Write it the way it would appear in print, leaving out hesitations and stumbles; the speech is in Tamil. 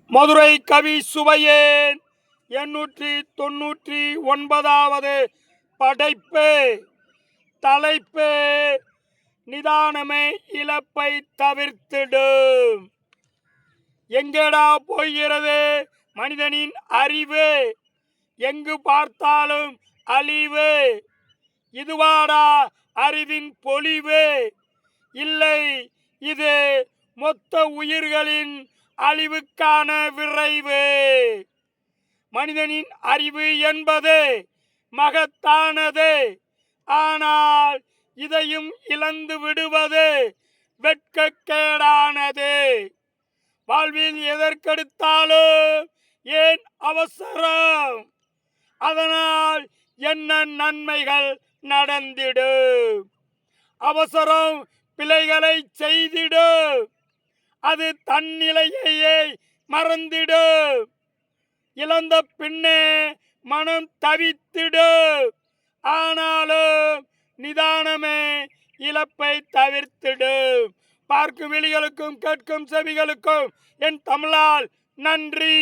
மதுரை கவி சுவையேன் 899வது படைப்பு. தலைப்பு: நிதானமே இழப்பை தவிர்த்திடு. எங்கடா போகிறது மனிதனின் அறிவு? எங்கு பார்த்தாலும் அழிவு. இதுவாடா அறிவின் பொலிவு? இல்லை, இது மொத்த உயிர்களின் அழிவுக்கான விரைவு. மனிதனின் அறிவு என்பது மகத்தானது. ஆனால் இதையும் இழந்து விடுவது வெட்கக்கேடானது. வாழ்வில் எதற்கெடுத்தாலும் ஏன் அவசரம்? அதனால் என்ன நன்மைகள் நடந்திடும்? அவசரம் பிழைகளை செய்திடும். அது தன்னிலையை மறந்திடும். இழந்த பின்னே மனம் தவித்திடும். ஆனாலும் நிதானமே இழப்பை தவிர்த்திடும். பார்க்கும் விழிகளுக்கும் கேட்கும் செவிகளுக்கும் என் தமிழால் நன்றி.